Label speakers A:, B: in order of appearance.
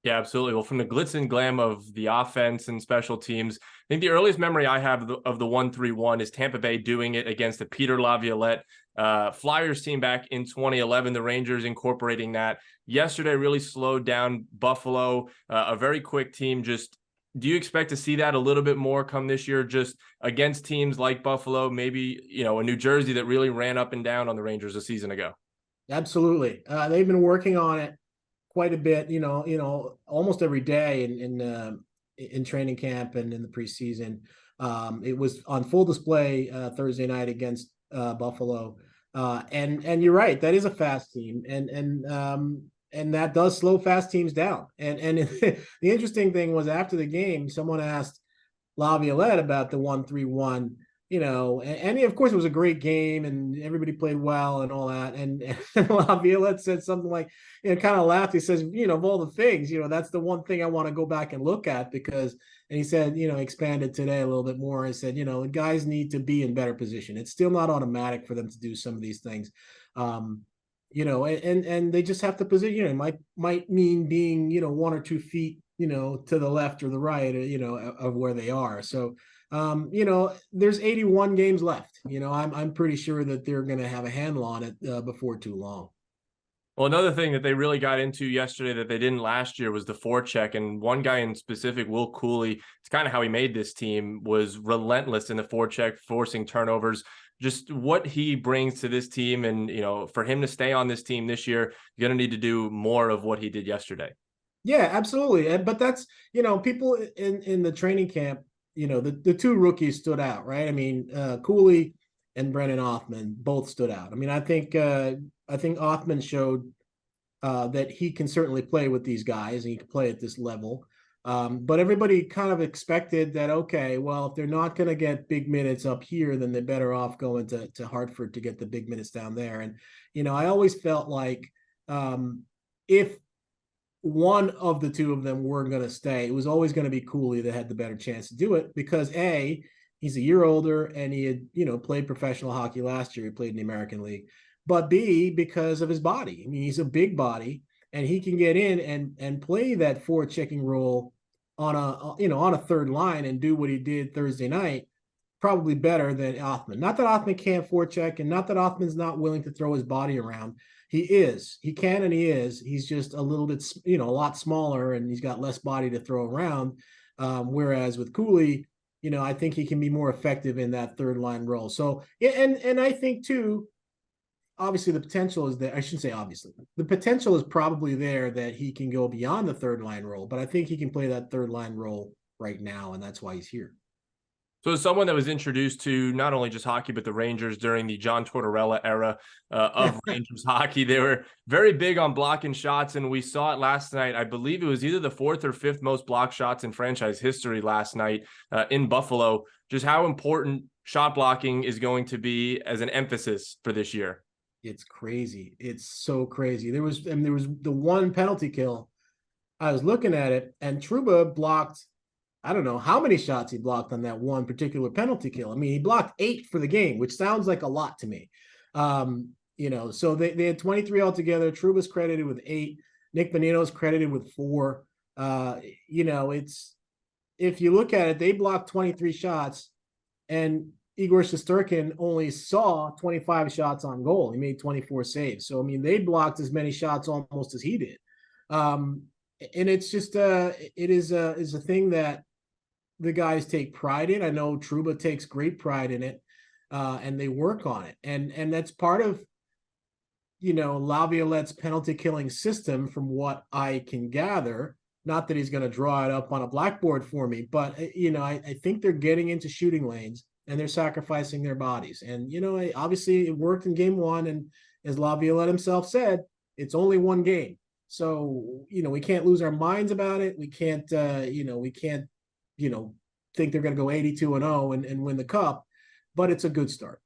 A: Yeah, absolutely. Well, from the glitz and glam of the offense and special teams, I think the earliest memory I have of the 1-3-1 is Tampa Bay doing it against the Peter Laviolette Flyers team back in 2011. The Rangers incorporating that. Yesterday really slowed down Buffalo, a very quick team. Just do you expect to see that a little bit more come this year, just against teams like Buffalo, maybe, a New Jersey that really ran up and down on the Rangers a season ago?
B: Absolutely. They've been working on it quite a bit, almost every day in training camp and in the preseason. It was on full display Thursday night against Buffalo. And you're right, that is a fast team, and that does slow fast teams down. And the interesting thing was, after the game, someone asked Laviolette about the 1-3-1, and of course it was a great game and everybody played well and all that. And Laviolette said something like, kind of laughed. He says, of all the things, that's the one thing I want to go back and look at, because, and he said, expanded today a little bit more and said, the guys need to be in better position. It's still not automatic for them to do some of these things. And they just have to position, it might mean being, 1 or 2 feet, to the left or the right, of where they are. So, there's 81 games left. I'm pretty sure that they're going to have a handle on it before too long.
A: Well, another thing that they really got into yesterday that they didn't last year was the forecheck. And one guy in specific, Will Cooley, it's kind of how he made this team, was relentless in the forecheck, forcing turnovers. Just what he brings to this team, and for him to stay on this team this year, you're going to need to do more of what he did yesterday.
B: Yeah, absolutely. But that's, people in the training camp, the 2 rookies stood out, right? I mean, Cooley and Brennan Othmann both stood out. I mean, I think Othmann showed that he can certainly play with these guys and he can play at this level. But everybody kind of expected that, okay, well, if they're not going to get big minutes up here, then they're better off going to Hartford to get the big minutes down there. And, I always felt like if one of the 2 of them were going to stay, it was always going to be Cooley that had the better chance to do it, because A, he's a year older and he had, played professional hockey last year. He played in the American League. But B, because of his body. I mean, he's a big body and he can get in and play that forechecking role on a third line and do what he did Thursday night, probably better than Othmann. Not that Othmann can't forecheck, and not that Othmann's not willing to throw his body around. He can, and he is. He's just a little bit, a lot smaller, and he's got less body to throw around. Whereas with Cooley, I think he can be more effective in that third line role. So, and I think too, obviously the potential is there. I shouldn't say obviously. The potential is probably there that he can go beyond the third line role, but I think he can play that third line role right now, and that's why he's here.
A: So as someone that was introduced to not only just hockey, but the Rangers during the John Tortorella era of Rangers hockey, they were very big on blocking shots. And we saw it last night. I believe it was either the 4th or 5th most blocked shots in franchise history last night in Buffalo. Just how important shot blocking is going to be as an emphasis for this year.
B: It's crazy. It's so crazy. There was the one penalty kill. I was looking at it, and Trouba blocked, I don't know how many shots he blocked on that one particular penalty kill. I mean, he blocked 8 for the game, which sounds like a lot to me. So they had 23 altogether. Trouba's credited with 8. Nick Bonino's credited with 4. It's, if you look at it, they blocked 23 shots, and Igor Shesterkin only saw 25 shots on goal. He made 24 saves. So, I mean, they blocked as many shots almost as he did. And it's just, it is a thing that the guys take pride in. I know Trouba takes great pride in it, and they work on it. And that's part of, Laviolette's penalty killing system, from what I can gather. Not that he's going to draw it up on a blackboard for me, but, I think they're getting into shooting lanes and they're sacrificing their bodies. And, obviously it worked in game 1. And as Laviolette himself said, it's only one game. So, we can't lose our minds about it. We can't, think they're going to go 82-0 and win the cup, but it's a good start.